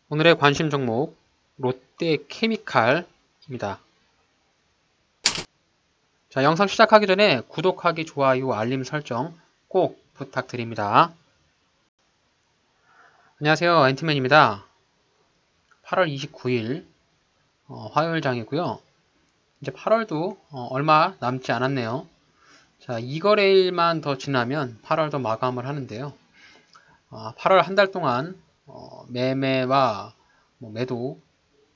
오늘의 관심 종목 롯데케미칼입니다. 자, 영상 시작하기 전에 구독하기, 좋아요, 알림 설정 꼭 부탁드립니다. 안녕하세요, 엔티맨입니다. 8월 29일 화요일장이고요. 이제 8월도 얼마 남지 않았네요. 자, 이 거래일만 더 지나면 8월도 마감을 하는데요. 8월 한 달 동안 매매와 매도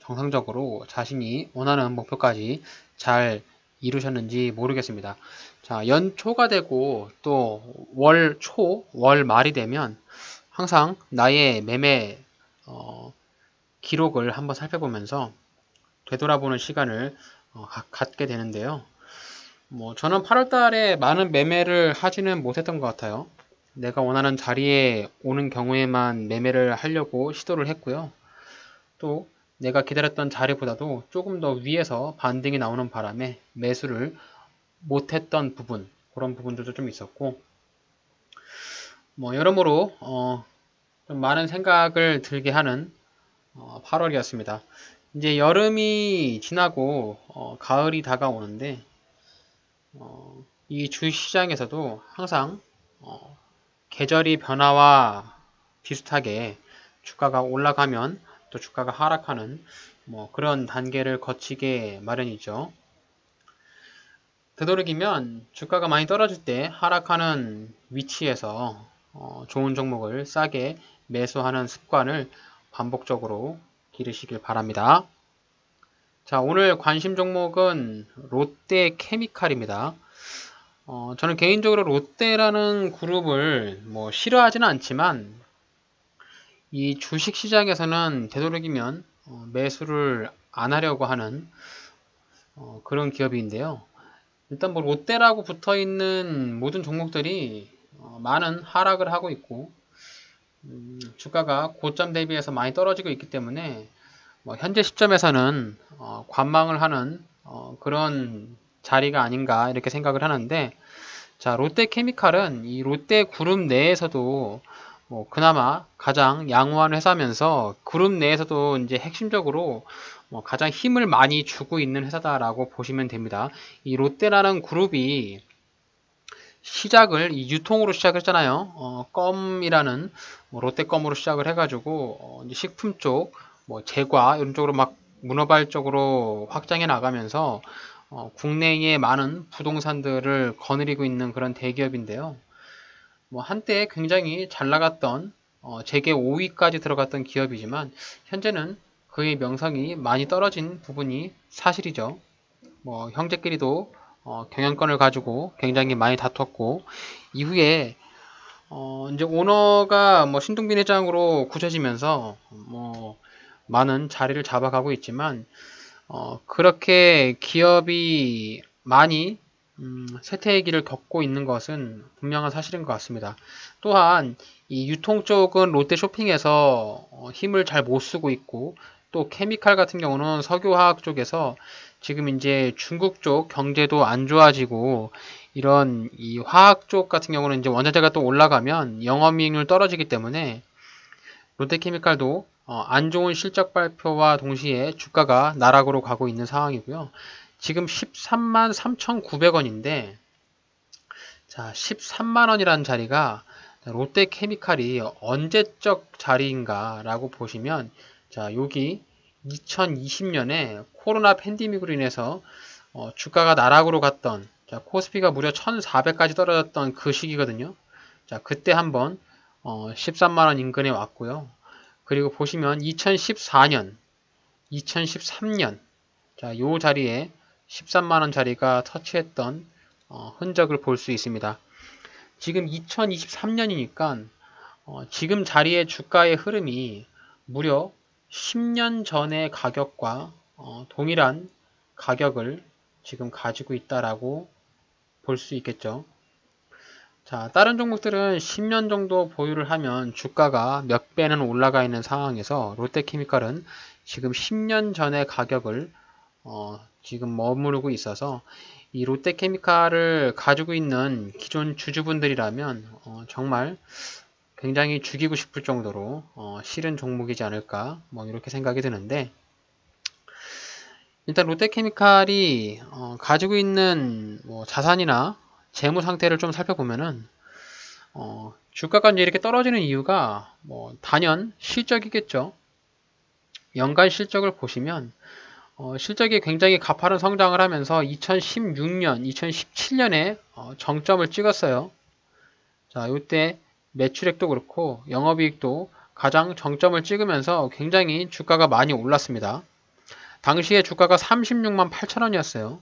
정상적으로 자신이 원하는 목표까지 잘 이루셨는지 모르겠습니다. 자, 연초가 되고 또 월 초, 월 말이 되면 항상 나의 매매 기록을 한번 살펴보면서 되돌아보는 시간을 갖게 되는데요. 저는 8월 달에 많은 매매를 하지는 못했던 것 같아요. 내가 원하는 자리에 오는 경우에만 매매를 하려고 시도를 했고요. 또 내가 기다렸던 자리보다도 조금 더 위에서 반등이 나오는 바람에 매수를 못했던 부분, 그런 부분들도 좀 있었고, 여러모로 좀 많은 생각을 들게 하는 8월이었습니다. 이제 여름이 지나고 가을이 다가오는데 이 주시장에서도 항상 계절이 변화와 비슷하게 주가가 올라가면 또 주가가 하락하는 그런 단계를 거치게 마련이죠. 되도록이면 주가가 많이 떨어질 때 하락하는 위치에서 좋은 종목을 싸게 매수하는 습관을 반복적으로 기르시길 바랍니다. 자, 오늘 관심 종목은 롯데케미칼입니다. 저는 개인적으로 롯데라는 그룹을 싫어하지는 않지만 이 주식시장에서는 되도록이면 매수를 안 하려고 하는 그런 기업인데요. 일단 롯데라고 붙어있는 모든 종목들이 많은 하락을 하고 있고 주가가 고점 대비해서 많이 떨어지고 있기 때문에 현재 시점에서는 관망을 하는 그런 자리가 아닌가 이렇게 생각을 하는데, 자, 롯데케미칼은 이 롯데그룹 내에서도 그나마 가장 양호한 회사면서 그룹 내에서도 이제 핵심적으로 가장 힘을 많이 주고 있는 회사다라고 보시면 됩니다. 이 롯데라는 그룹이 시작을 이 유통으로 시작했잖아요. 껌이라는 롯데껌으로 시작을 해가지고 이제 식품 쪽, 제과 이런 쪽으로 막 문어발적으로 확장해 나가면서 국내에 많은 부동산들을 거느리고 있는 그런 대기업인데요. 한때 굉장히 잘 나갔던 재계 5위까지 들어갔던 기업이지만 현재는 그의 명성이 많이 떨어진 부분이 사실이죠. 형제끼리도 경영권을 가지고 굉장히 많이 다퉜고 이후에 이제 오너가 신동빈 회장으로 굳혀지면서 많은 자리를 잡아가고 있지만 그렇게 기업이 많이 쇠퇴의 길을 겪고 있는 것은 분명한 사실인 것 같습니다. 또한 이 유통 쪽은 롯데쇼핑에서 힘을 잘 못 쓰고 있고 또 케미칼 같은 경우는 석유화학 쪽에서 지금 이제 중국 쪽 경제도 안 좋아지고 이런 이 화학 쪽 같은 경우는 이제 원자재가 또 올라가면 영업이익률 떨어지기 때문에 롯데케미칼도 안 좋은 실적 발표와 동시에 주가가 나락으로 가고 있는 상황이고요. 지금 13만 3,900원인데 자, 13만원이라는 자리가 롯데케미칼이 언제적 자리인가 라고 보시면 자, 여기 2020년에 코로나 팬데믹으로 인해서 주가가 나락으로 갔던 자, 코스피가 무려 1,400까지 떨어졌던 그 시기거든요. 자, 그때 한번 13만원 인근에 왔고요. 그리고 보시면 2014년, 2013년 자, 요 자리에 13만원 자리가 터치했던 흔적을 볼 수 있습니다. 지금 2023년이니까 지금 자리의 주가의 흐름이 무려 10년 전의 가격과 동일한 가격을 지금 가지고 있다라고 볼 수 있겠죠. 자, 다른 종목들은 10년 정도 보유를 하면 주가가 몇 배는 올라가 있는 상황에서 롯데케미칼은 지금 10년 전의 가격을 지금 머무르고 있어서 이 롯데케미칼을 가지고 있는 기존 주주분들이라면 정말 굉장히 죽이고 싶을 정도로 싫은 종목이지 않을까 뭐 이렇게 생각이 드는데, 일단 롯데케미칼이 가지고 있는 뭐 자산이나 재무 상태를 좀 살펴보면은 주가가 이제 이렇게 떨어지는 이유가 뭐 단연 실적이겠죠. 연간 실적을 보시면 실적이 굉장히 가파른 성장을 하면서 2016년, 2017년에 정점을 찍었어요. 자, 이때 매출액도 그렇고 영업이익도 가장 정점을 찍으면서 굉장히 주가가 많이 올랐습니다. 당시에 주가가 36만 8천 원이었어요.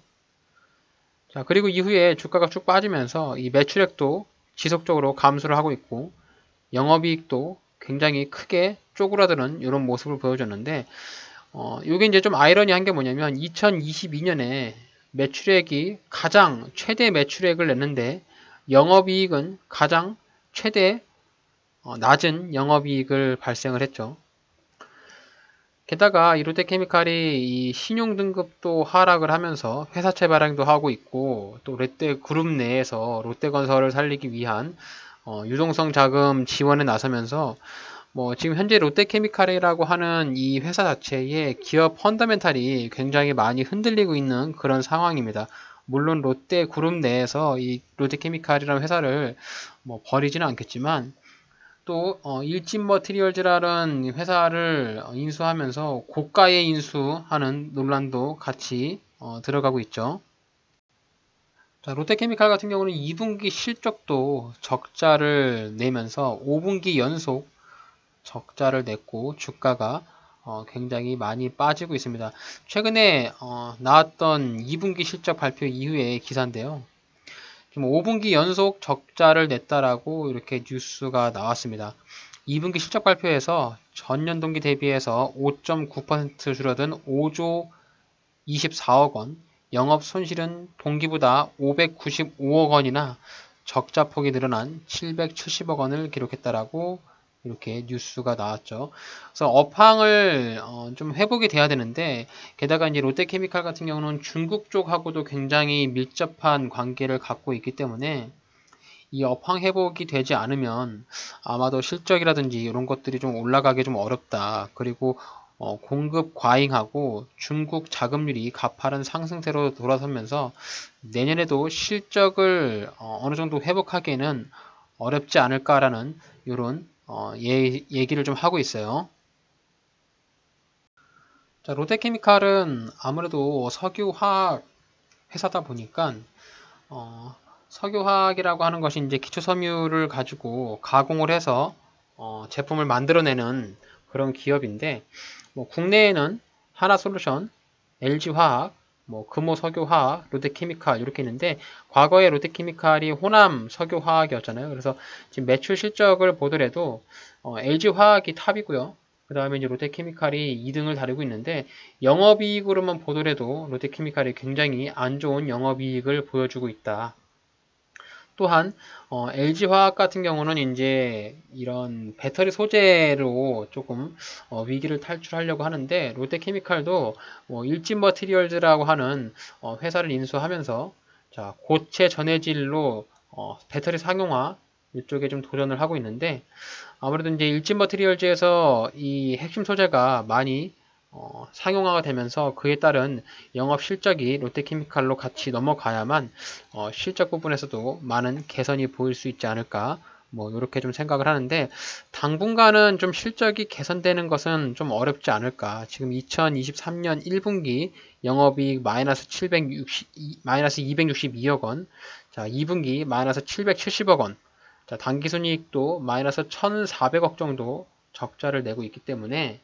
자, 그리고 이후에 주가가 쭉 빠지면서 이 매출액도 지속적으로 감소를 하고 있고 영업이익도 굉장히 크게 쪼그라드는 이런 모습을 보여줬는데, 이게 이제 좀 아이러니한 게 뭐냐면 2022년에 매출액이 가장 최대 매출액을 냈는데 영업이익은 가장 최대 낮은 영업이익을 발생을 했죠. 게다가 이 롯데케미칼이 이 신용등급도 하락을 하면서 회사채 발행도 하고 있고, 또 롯데그룹 내에서 롯데건설을 살리기 위한 유동성 자금 지원에 나서면서 뭐 지금 현재 롯데케미칼이라고 하는 이 회사 자체의 기업 펀더멘탈이 굉장히 많이 흔들리고 있는 그런 상황입니다. 물론 롯데그룹 내에서 이 롯데케미칼이라는 회사를 뭐 버리지는 않겠지만, 또 일진머티리얼즈라는 회사를 인수하면서 고가에 인수하는 논란도 같이 들어가고 있죠. 자, 롯데케미칼 같은 경우는 2분기 실적도 적자를 내면서 5분기 연속 적자를 냈고 주가가 굉장히 많이 빠지고 있습니다. 최근에 나왔던 2분기 실적 발표 이후의 기사인데요. 지금 5분기 연속 적자를 냈다라고 이렇게 뉴스가 나왔습니다. 2분기 실적 발표에서 전년 동기 대비해서 5.9% 줄어든 5조 24억 원, 영업 손실은 동기보다 595억 원이나 적자폭이 늘어난 770억 원을 기록했다라고 이렇게 뉴스가 나왔죠. 그래서 업황을 좀 회복이 돼야 되는데, 게다가 이제 롯데케미칼 같은 경우는 중국 쪽하고도 굉장히 밀접한 관계를 갖고 있기 때문에 이 업황 회복이 되지 않으면 아마도 실적이라든지 이런 것들이 좀 올라가기 좀 어렵다. 그리고 공급 과잉하고 중국 자금률이 가파른 상승세로 돌아서면서 내년에도 실적을 어느 정도 회복하기에는 어렵지 않을까라는 이런 얘기를 좀 하고 있어요. 자, 롯데케미칼은 아무래도 석유화학 회사다 보니까 석유화학이라고 하는 것이 이제 기초섬유를 가지고 가공을 해서 제품을 만들어내는 그런 기업인데, 뭐 국내에는 하나솔루션, LG화학, 뭐 금호석유화학, 롯데케미칼 이렇게 있는데, 과거에 롯데케미칼이 호남 석유화학이었잖아요. 그래서 지금 매출 실적을 보더라도 LG화학이 탑이고요. 그 다음에 이제 롯데케미칼이 2등을 다루고 있는데, 영업이익으로만 보더라도 롯데케미칼이 굉장히 안 좋은 영업이익을 보여주고 있다. 또한 LG화학 같은 경우는 이제 이런 배터리 소재로 조금 위기를 탈출하려고 하는데, 롯데케미칼도 뭐 일진머티리얼즈라고 하는 회사를 인수하면서 자, 고체 전해질로 배터리 상용화 이쪽에 좀 도전을 하고 있는데, 아무래도 이제 일진머티리얼즈에서 이 핵심 소재가 많이 상용화가 되면서 그에 따른 영업 실적이 롯데케미칼로 같이 넘어가야만 실적 부분에서도 많은 개선이 보일 수 있지 않을까, 뭐 이렇게 좀 생각을 하는데, 당분간은 좀 실적이 개선되는 것은 좀 어렵지 않을까. 지금 2023년 1분기 영업이익 마이너스 262억 원, 자 2분기 마이너스 770억 원, 자 당기순이익도 마이너스 1,400억 정도 적자를 내고 있기 때문에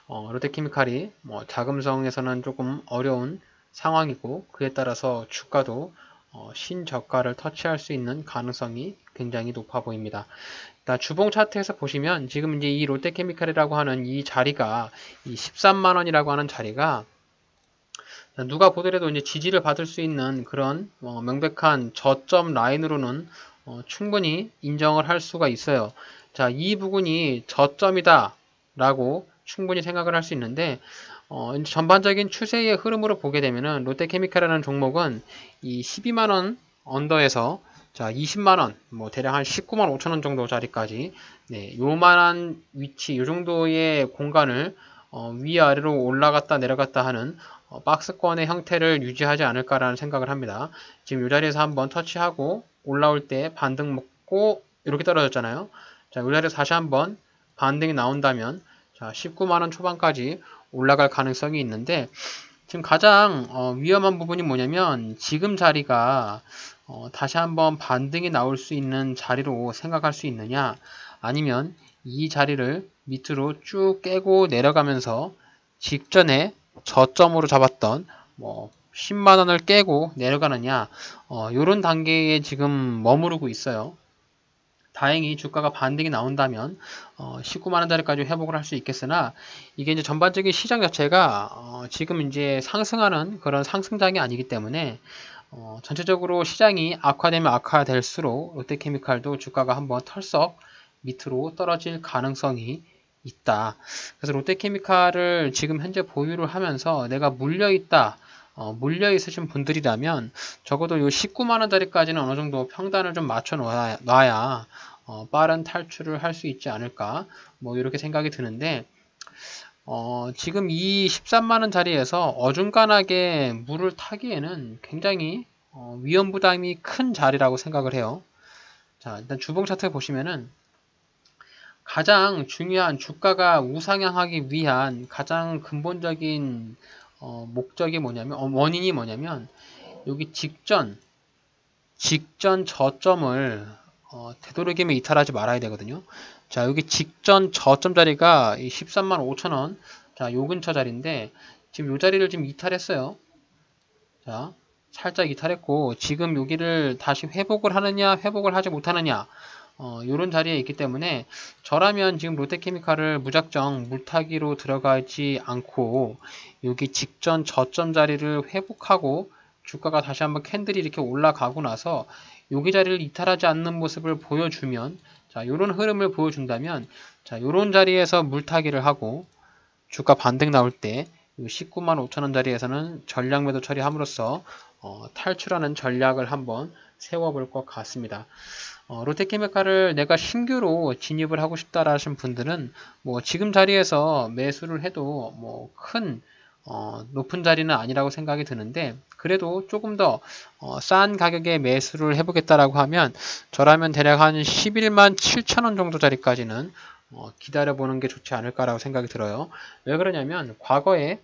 롯데케미칼이 뭐 자금성에서는 조금 어려운 상황이고, 그에 따라서 주가도 신저가를 터치할 수 있는 가능성이 굉장히 높아 보입니다. 주봉 차트에서 보시면 지금 이제 이 롯데케미칼이라고 하는 이 자리가 이 13만 원이라고 하는 자리가 누가 보더라도 이제 지지를 받을 수 있는 그런 명백한 저점 라인으로는 충분히 인정을 할 수가 있어요. 자, 이 부분이 저점이다 라고 충분히 생각을 할 수 있는데, 이제 전반적인 추세의 흐름으로 보게 되면은 롯데케미칼이라는 종목은 이 12만원 언더에서 자, 20만원, 뭐, 대략 한 19만 5천원 정도 자리까지, 네, 요만한 위치, 요 정도의 공간을, 위아래로 올라갔다 내려갔다 하는, 박스권의 형태를 유지하지 않을까라는 생각을 합니다. 지금 요 자리에서 한번 터치하고, 올라올 때 반등 먹고, 이렇게 떨어졌잖아요. 자, 요 자리에서 다시 한번 반등이 나온다면, 자, 19만원 초반까지 올라갈 가능성이 있는데, 지금 가장 위험한 부분이 뭐냐면 지금 자리가 다시 한번 반등이 나올 수 있는 자리로 생각할 수 있느냐, 아니면 이 자리를 밑으로 쭉 깨고 내려가면서 직전에 저점으로 잡았던 뭐 10만원을 깨고 내려가느냐, 이런 단계에 지금 머무르고 있어요. 다행히 주가가 반등이 나온다면 19만원짜리까지 회복을 할 수 있겠으나, 이게 이제 전반적인 시장 자체가 지금 이제 상승하는 그런 상승장이 아니기 때문에 전체적으로 시장이 악화되면 악화될수록 롯데케미칼도 주가가 한번 털썩 밑으로 떨어질 가능성이 있다. 그래서 롯데케미칼을 지금 현재 보유를 하면서 내가 물려있다, 물려 있으신 분들이라면 적어도 이 19만원짜리까지는 어느 정도 평단을 좀 맞춰 놔야 빠른 탈출을 할 수 있지 않을까, 뭐 이렇게 생각이 드는데, 지금 이 13만원 자리에서 어중간하게 물을 타기에는 굉장히 위험 부담이 큰 자리라고 생각을 해요. 자, 일단 주봉 차트 보시면은 가장 중요한, 주가가 우상향하기 위한 가장 근본적인 목적이 뭐냐면, 원인이 뭐냐면, 여기 직전 저점을 되도록이면 이탈하지 말아야 되거든요. 자, 여기 직전 저점 자리가 13만 5천원, 자, 요 근처 자리인데, 지금 요 자리를 지금 이탈했어요. 자, 살짝 이탈했고, 지금 여기를 다시 회복을 하느냐, 회복을 하지 못하느냐, 요런 자리에 있기 때문에, 저라면 지금 롯데케미칼을 무작정 물타기로 들어가지 않고, 여기 직전 저점 자리를 회복하고, 주가가 다시 한번 캔들이 이렇게 올라가고 나서, 여기 자리를 이탈하지 않는 모습을 보여주면, 자, 요런 흐름을 보여준다면, 자, 요런 자리에서 물타기를 하고, 주가 반등 나올 때, 19만 5천원 자리에서는 전략 매도 처리함으로써 탈출하는 전략을 한번 세워볼 것 같습니다. 롯데케미칼을 내가 신규로 진입을 하고 싶다라는 분들은 뭐 지금 자리에서 매수를 해도 뭐 큰 높은 자리는 아니라고 생각이 드는데, 그래도 조금 더 싼 가격에 매수를 해보겠다라고 하면 저라면 대략 한 11만 7천원 정도 자리까지는 기다려보는 게 좋지 않을까라고 생각이 들어요. 왜 그러냐면 과거에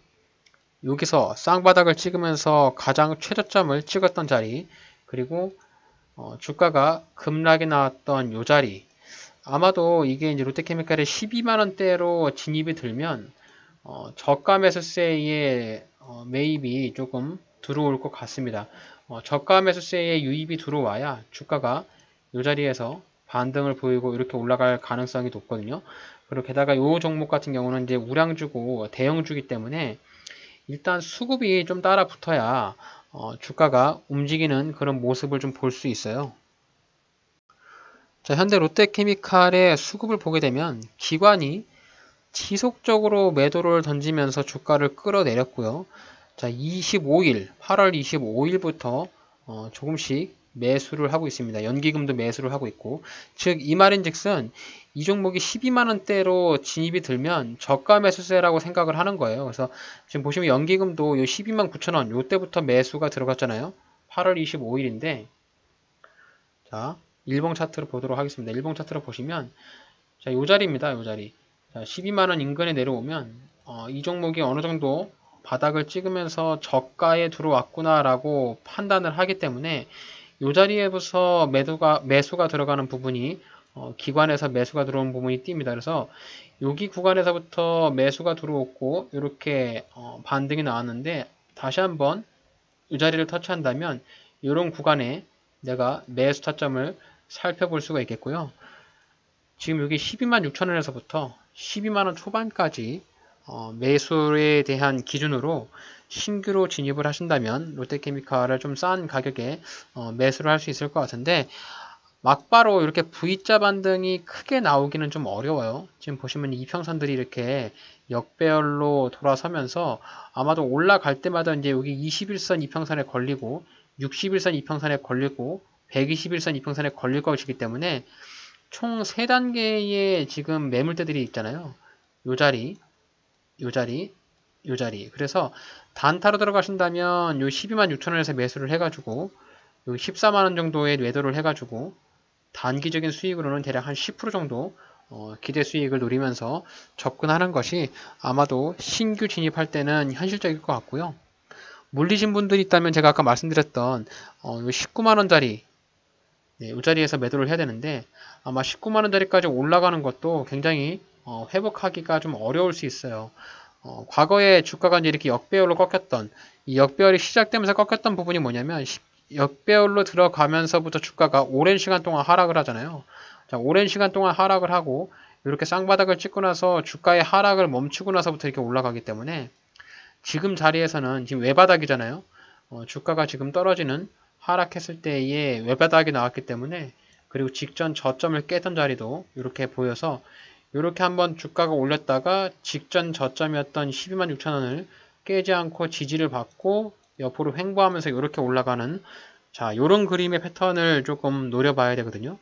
여기서 쌍바닥을 찍으면서 가장 최저점을 찍었던 자리, 그리고 주가가 급락이 나왔던 요 자리, 아마도 이게 이제 롯데케미칼의 12만원대로 진입이 들면 저가 매수세의 매입이 조금 들어올 것 같습니다. 저가 매수세의 유입이 들어와야 주가가 이 자리에서 반등을 보이고 이렇게 올라갈 가능성이 높거든요. 그리고 게다가 이 종목 같은 경우는 이제 우량주고 대형주기 때문에 일단 수급이 좀 따라 붙어야 주가가 움직이는 그런 모습을 좀 볼 수 있어요. 자, 현대 롯데케미칼의 수급을 보게 되면 기관이 지속적으로 매도를 던지면서 주가를 끌어내렸고요. 자, 8월 25일부터 조금씩 매수를 하고 있습니다. 연기금도 매수를 하고 있고, 즉 이 말인즉슨 이 종목이 12만원대로 진입이 들면 저가 매수세라고 생각을 하는 거예요. 그래서 지금 보시면 연기금도 요 12만 9천원 요때부터 매수가 들어갔잖아요. 8월 25일인데, 자, 일봉 차트로 보도록 하겠습니다. 일봉 차트로 보시면, 자, 요 자리입니다. 요 자리. 자, 12만원 인근에 내려오면 이 종목이 어느 정도 바닥을 찍으면서 저가에 들어왔구나라고 판단을 하기 때문에 이 자리에서 매수가 들어가는 부분이 기관에서 매수가 들어온 부분이 띕니다. 그래서 여기 구간에서부터 매수가 들어왔고 이렇게 반등이 나왔는데, 다시 한번 이 자리를 터치한다면 이런 구간에 내가 매수 타점을 살펴볼 수가 있겠고요. 지금 여기 12만 6천원에서부터 12만원 초반까지 매수에 대한 기준으로 신규로 진입을 하신다면 롯데케미칼을 좀 싼 가격에 매수를 할 수 있을 것 같은데, 막바로 이렇게 V자 반등이 크게 나오기는 좀 어려워요. 지금 보시면 이평선들이 이렇게 역배열로 돌아서면서 아마도 올라갈 때마다 이제 여기 21선 이평선에 걸리고 61선 이평선에 걸리고 121선 이평선에 걸릴 것이기 때문에 총 3단계의 지금 매물대들이 있잖아요. 요 자리, 요 자리, 요 자리. 그래서 단타로 들어가신다면 요 126,000원에서 매수를 해가지고 요 14만원 정도의 매도를 해가지고 단기적인 수익으로는 대략 한 10% 정도 기대 수익을 노리면서 접근하는 것이 아마도 신규 진입할 때는 현실적일 것 같고요. 물리신 분들이 있다면 제가 아까 말씀드렸던 요 19만원짜리 이 자리에서 매도를 해야 되는데 아마 19만원짜리까지 올라가는 것도 굉장히 회복하기가 좀 어려울 수 있어요. 과거에 주가가 이제 이렇게 역배열로 꺾였던 이 역배열이 시작되면서 꺾였던 부분이 뭐냐면 역배열로 들어가면서부터 주가가 오랜 시간 동안 하락을 하잖아요. 자, 오랜 시간 동안 하락을 하고 이렇게 쌍바닥을 찍고 나서 주가의 하락을 멈추고 나서부터 이렇게 올라가기 때문에 지금 자리에서는 지금 외바닥이잖아요. 주가가 지금 떨어지는 하락했을 때의 외바닥이 나왔기 때문에 그리고 직전 저점을 깼던 자리도 이렇게 보여서 이렇게 한번 주가가 올렸다가 직전 저점이었던 126,000원을 깨지 않고 지지를 받고 옆으로 횡보하면서 이렇게 올라가는 자, 요런 그림의 패턴을 조금 노려봐야 되거든요.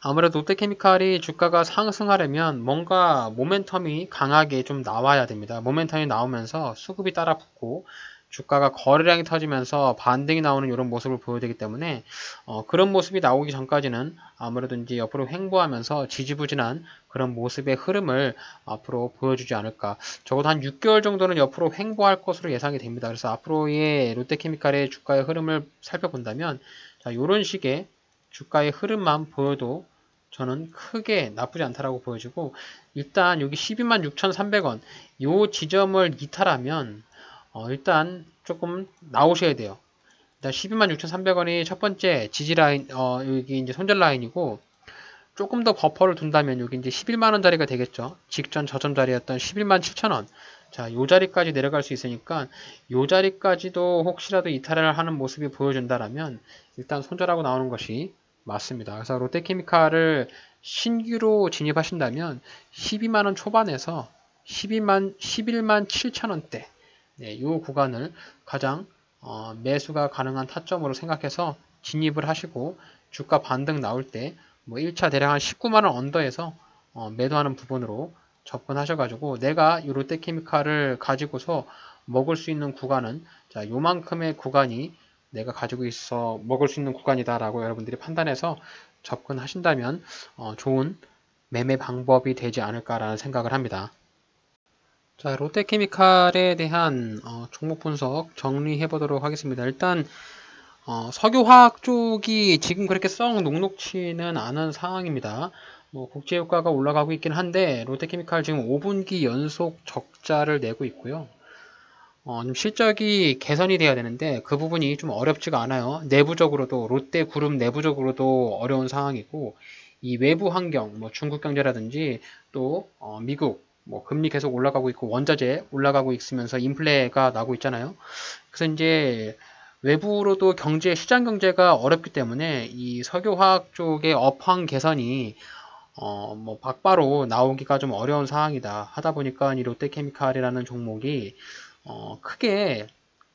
아무래도 롯데케미칼이 주가가 상승하려면 뭔가 모멘텀이 강하게 좀 나와야 됩니다. 모멘텀이 나오면서 수급이 따라 붙고 주가가 거래량이 터지면서 반등이 나오는 이런 모습을 보여야 되기 때문에 그런 모습이 나오기 전까지는 아무래도 이제 옆으로 횡보하면서 지지부진한 그런 모습의 흐름을 앞으로 보여주지 않을까. 적어도 한 6개월 정도는 옆으로 횡보할 것으로 예상이 됩니다. 그래서 앞으로의 롯데케미칼의 주가의 흐름을 살펴본다면 자, 이런 식의 주가의 흐름만 보여도 저는 크게 나쁘지 않다라고 보여지고 일단 여기 126,300원 이 지점을 이탈하면 일단 조금 나오셔야 돼요. 일단 126,300원이 첫 번째 지지 라인, 여기 이제 손절 라인이고, 조금 더 버퍼를 둔다면 여기 이제 11만원짜리가 되겠죠. 직전 저점 자리였던 117,000원. 자, 요 자리까지 내려갈 수 있으니까, 요 자리까지도 혹시라도 이탈을 하는 모습이 보여준다라면, 일단 손절하고 나오는 것이 맞습니다. 그래서 롯데케미칼을 신규로 진입하신다면, 12만원 초반에서 11만 7천원대, 네, 이 구간을 가장 매수가 가능한 타점으로 생각해서 진입을 하시고 주가 반등 나올 때 뭐 1차 대략 한 19만원 언더에서 매도하는 부분으로 접근하셔가지고 내가 이 롯데케미칼을 가지고서 먹을 수 있는 구간은 자 요만큼의 구간이 내가 가지고 있어 먹을 수 있는 구간이다라고 여러분들이 판단해서 접근하신다면 좋은 매매 방법이 되지 않을까라는 생각을 합니다. 자, 롯데케미칼에 대한 종목 분석 정리해 보도록 하겠습니다. 일단 석유화학 쪽이 지금 그렇게 썩 녹록치는 않은 상황입니다. 뭐 국제유가가 올라가고 있긴 한데 롯데케미칼 지금 5분기 연속 적자를 내고 있고요. 좀 실적이 개선이 돼야 되는데 그 부분이 좀 어렵지가 않아요. 내부적으로도 롯데그룹 내부적으로도 어려운 상황이고 이 외부 환경, 뭐 중국 경제라든지 또 미국 뭐 금리 계속 올라가고 있고 원자재 올라가고 있으면서 인플레가 나고 있잖아요. 그래서 이제 외부로도 경제, 시장 경제가 어렵기 때문에 이 석유화학 쪽의 업황 개선이 뭐 박바로 나오기가 좀 어려운 상황이다. 하다 보니까 이 롯데케미칼이라는 종목이 크게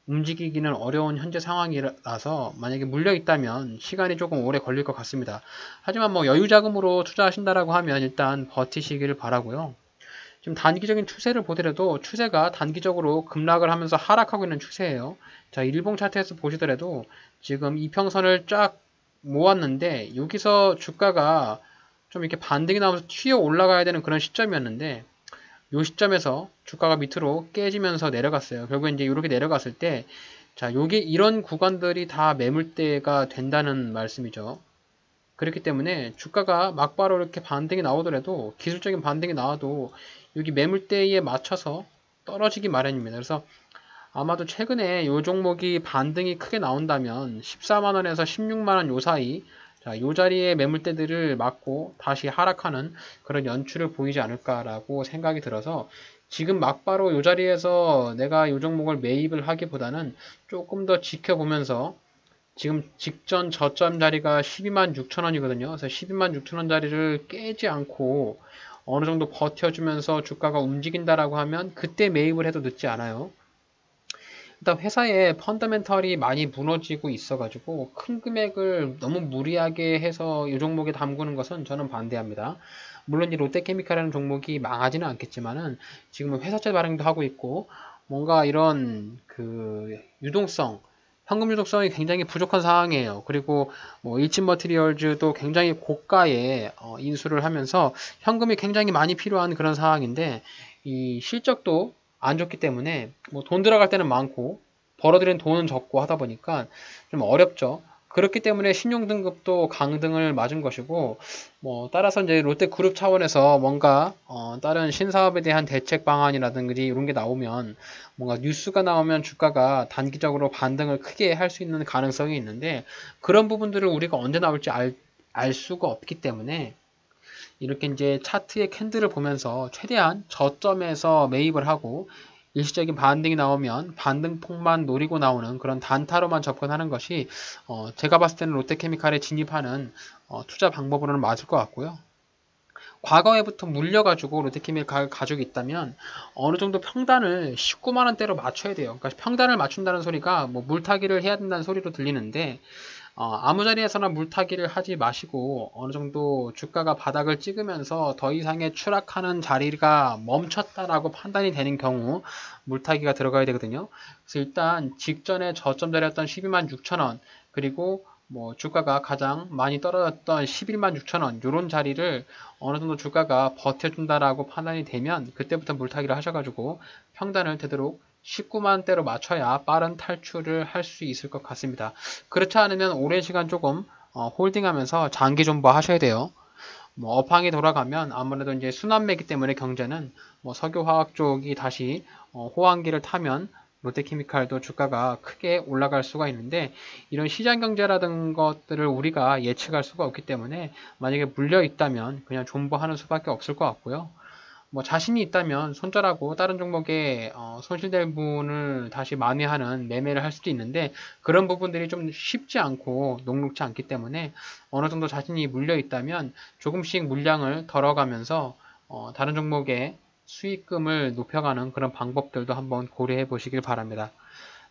움직이기는 어려운 현재 상황이라서 만약에 물려 있다면 시간이 조금 오래 걸릴 것 같습니다. 하지만 뭐 여유 자금으로 투자하신다라고 하면 일단 버티시기를 바라고요. 지금 단기적인 추세를 보더라도 추세가 단기적으로 급락을 하면서 하락하고 있는 추세예요. 자, 일봉 차트에서 보시더라도 지금 이평선을 쫙 모았는데 여기서 주가가 좀 이렇게 반등이 나오면서 튀어 올라가야 되는 그런 시점이었는데 이 시점에서 주가가 밑으로 깨지면서 내려갔어요. 결국에 이제 이렇게 내려갔을 때 자, 요게 이런 구간들이 다 매물대가 된다는 말씀이죠. 그렇기 때문에 주가가 막바로 이렇게 반등이 나오더라도 기술적인 반등이 나와도 여기 매물대에 맞춰서 떨어지기 마련입니다. 그래서 아마도 최근에 이 종목이 반등이 크게 나온다면 14만원에서 16만원 요 사이 자, 요 자리에 매물대들을 맞고 다시 하락하는 그런 연출을 보이지 않을까라고 생각이 들어서 지금 막바로 요 자리에서 내가 요 종목을 매입을 하기보다는 조금 더 지켜보면서 지금 직전 저점 자리가 126,000원이거든요. 그래서 126,000원 자리를 깨지 않고 어느 정도 버텨주면서 주가가 움직인다라고 하면 그때 매입을 해도 늦지 않아요. 일단 회사의 펀더멘털이 많이 무너지고 있어가지고 큰 금액을 너무 무리하게 해서 이 종목에 담그는 것은 저는 반대합니다. 물론 이 롯데케미칼이라는 종목이 망하지는 않겠지만은 지금은 회사채 발행도 하고 있고 뭔가 이런 그 유동성, 현금 유동성이 굉장히 부족한 상황이에요. 그리고 뭐 일진 머티리얼즈도 굉장히 고가에 인수를 하면서 현금이 굉장히 많이 필요한 그런 상황인데 이 실적도 안 좋기 때문에 뭐 돈 들어갈 때는 많고 벌어들인 돈은 적고 하다 보니까 좀 어렵죠. 그렇기 때문에 신용등급도 강등을 맞은 것이고 뭐 따라서 이제 롯데그룹 차원에서 뭔가 다른 신사업에 대한 대책 방안이라든지 이런 게 나오면 뭔가 뉴스가 나오면 주가가 단기적으로 반등을 크게 할 수 있는 가능성이 있는데 그런 부분들을 우리가 언제 나올지 알 수가 없기 때문에 이렇게 이제 차트의 캔들을 보면서 최대한 저점에서 매입을 하고 일시적인 반등이 나오면 반등폭만 노리고 나오는 그런 단타로만 접근하는 것이 제가 봤을 때는 롯데케미칼에 진입하는 투자 방법으로는 맞을 것 같고요. 과거에부터 물려가지고 롯데케미칼 가지고 있다면 어느 정도 평단을 19만 원대로 맞춰야 돼요. 그러니까 평단을 맞춘다는 소리가 뭐 물타기를 해야 된다는 소리로 들리는데 아무 자리에서나 물타기를 하지 마시고 어느 정도 주가가 바닥을 찍으면서 더 이상의 추락하는 자리가 멈췄다라고 판단이 되는 경우 물타기가 들어가야 되거든요. 그래서 일단 직전에 저점 자리였던 12만 6천 원 그리고 뭐 주가가 가장 많이 떨어졌던 11만 6천 원 이런 자리를 어느 정도 주가가 버텨준다라고 판단이 되면 그때부터 물타기를 하셔가지고 평단을 되도록 19만대로 맞춰야 빠른 탈출을 할 수 있을 것 같습니다. 그렇지 않으면 오랜 시간 조금 홀딩하면서 장기 존버 하셔야 돼요. 뭐 업황이 돌아가면 아무래도 이제 순환매기 때문에 경제는 뭐 석유화학 쪽이 다시 호황기를 타면 롯데케미칼도 주가가 크게 올라갈 수가 있는데 이런 시장 경제라든 것들을 우리가 예측할 수가 없기 때문에 만약에 물려 있다면 그냥 존버하는 수밖에 없을 것 같고요. 뭐 자신이 있다면 손절하고 다른 종목에 손실될 부분을 다시 만회하는 매매를 할 수도 있는데 그런 부분들이 좀 쉽지 않고 녹록지 않기 때문에 어느 정도 자신이 물려 있다면 조금씩 물량을 덜어가면서 다른 종목의 수익금을 높여가는 그런 방법들도 한번 고려해 보시길 바랍니다.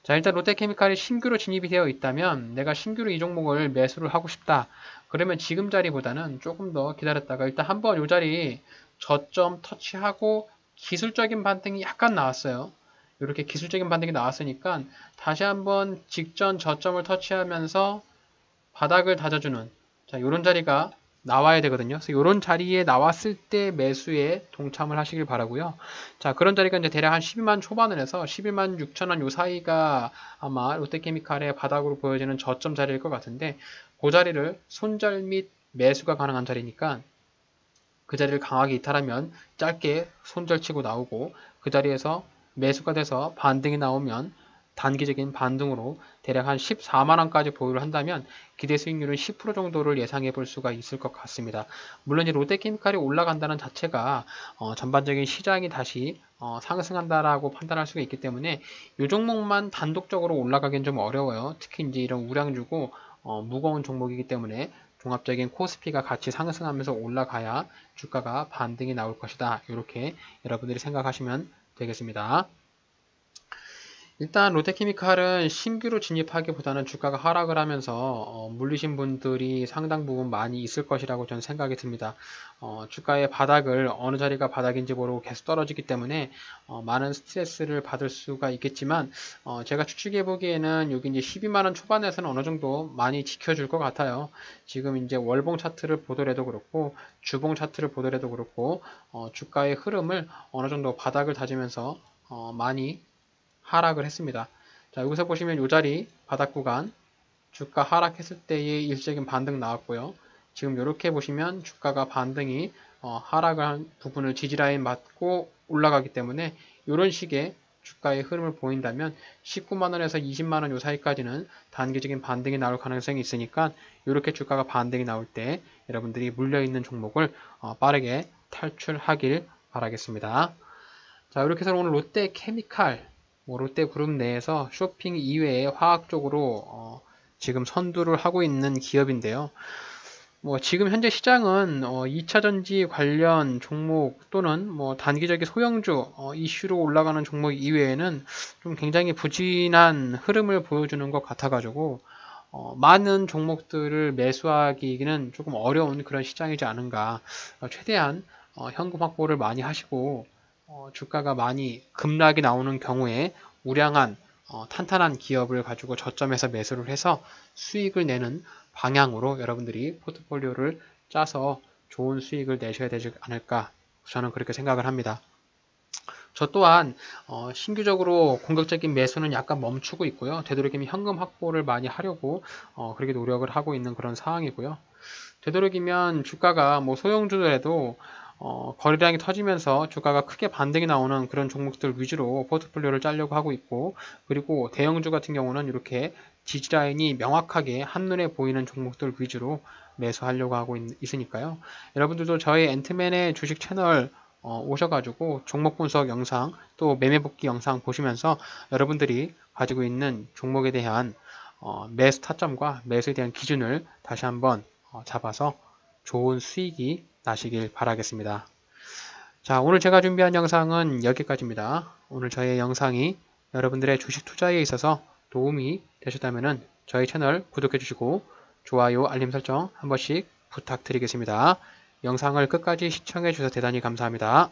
자, 일단 롯데케미칼이 신규로 진입이 되어 있다면 내가 신규로 이 종목을 매수를 하고 싶다. 그러면 지금 자리보다는 조금 더 기다렸다가 일단 한번 이 자리 저점 터치하고 기술적인 반등이 약간 나왔어요. 이렇게 기술적인 반등이 나왔으니까 다시 한번 직전 저점을 터치하면서 바닥을 다져주는 자, 이런 자리가 나와야 되거든요. 그래서 이런 자리에 나왔을 때 매수에 동참을 하시길 바라고요. 자, 그런 자리가 이제 대략 한 12만 초반을 해서 11만 6천 원 요 사이가 아마 롯데케미칼의 바닥으로 보여지는 저점 자리일 것 같은데 그 자리를 손절 및 매수가 가능한 자리니까 그 자리를 강하게 이탈하면 짧게 손절치고 나오고 그 자리에서 매수가 돼서 반등이 나오면 단기적인 반등으로 대략 한 14만원까지 보유를 한다면 기대 수익률은 10% 정도를 예상해 볼 수가 있을 것 같습니다. 물론 이 롯데케미칼이 올라간다는 자체가 전반적인 시장이 다시 상승한다라고 판단할 수가 있기 때문에 이 종목만 단독적으로 올라가기는 좀 어려워요. 특히 이제 이런 우량주고 무거운 종목이기 때문에 종합적인 코스피가 같이 상승하면서 올라가야 주가가 반등이 나올 것이다. 이렇게 여러분들이 생각하시면 되겠습니다. 일단 롯데케미칼은 신규로 진입하기보다는 주가가 하락을 하면서 물리신 분들이 상당 부분 많이 있을 것이라고 저는 생각이 듭니다. 주가의 바닥을 어느 자리가 바닥인지 모르고 계속 떨어지기 때문에 많은 스트레스를 받을 수가 있겠지만 제가 추측해 보기에는 여기 이제 12만원 초반에서는 어느 정도 많이 지켜줄 것 같아요. 지금 이제 월봉 차트를 보더라도 그렇고 주봉 차트를 보더라도 그렇고 주가의 흐름을 어느 정도 바닥을 다지면서 많이 하락을 했습니다. 자, 여기서 보시면 이 자리 바닥 구간 주가 하락했을 때의 일시적인 반등 나왔고요. 지금 이렇게 보시면 주가가 반등이 하락을 한 부분을 지지라인 맞고 올라가기 때문에 이런 식의 주가의 흐름을 보인다면 19만원에서 20만원 요 사이까지는 단기적인 반등이 나올 가능성이 있으니까 이렇게 주가가 반등이 나올 때 여러분들이 물려있는 종목을 빠르게 탈출하길 바라겠습니다. 자, 이렇게 해서 오늘 롯데케미칼 롯데그룹 내에서 쇼핑 이외에 화학 쪽으로 지금 선두를 하고 있는 기업인데요. 뭐 지금 현재 시장은 2차전지 관련 종목 또는 뭐 단기적인 소형주 이슈로 올라가는 종목 이외에는 좀 굉장히 부진한 흐름을 보여주는 것 같아가지고 많은 종목들을 매수하기는 조금 어려운 그런 시장이지 않은가. 최대한 현금 확보를 많이 하시고 주가가 많이 급락이 나오는 경우에 우량한 탄탄한 기업을 가지고 저점에서 매수를 해서 수익을 내는 방향으로 여러분들이 포트폴리오를 짜서 좋은 수익을 내셔야 되지 않을까 저는 그렇게 생각을 합니다. 저 또한 신규적으로 공격적인 매수는 약간 멈추고 있고요. 되도록이면 현금 확보를 많이 하려고 그렇게 노력을 하고 있는 그런 상황이고요. 되도록이면 주가가 뭐 소형주들에도 거래량이 터지면서 주가가 크게 반등이 나오는 그런 종목들 위주로 포트폴리오를 짜려고 하고 있고, 그리고 대형주 같은 경우는 이렇게 지지라인이 명확하게 한눈에 보이는 종목들 위주로 매수하려고 하고 있으니까요. 여러분들도 저희 앤트맨의 주식 채널 오셔가지고 종목 분석 영상 또 매매 복귀 영상 보시면서 여러분들이 가지고 있는 종목에 대한 매수 타점과 매수에 대한 기준을 다시 한번 잡아서 좋은 수익이 나시길 바라겠습니다. 자, 오늘 제가 준비한 영상은 여기까지입니다. 오늘 저의 영상이 여러분들의 주식 투자에 있어서 도움이 되셨다면 저희 채널 구독해 주시고 좋아요, 알림 설정 한 번씩 부탁드리겠습니다. 영상을 끝까지 시청해 주셔서 대단히 감사합니다.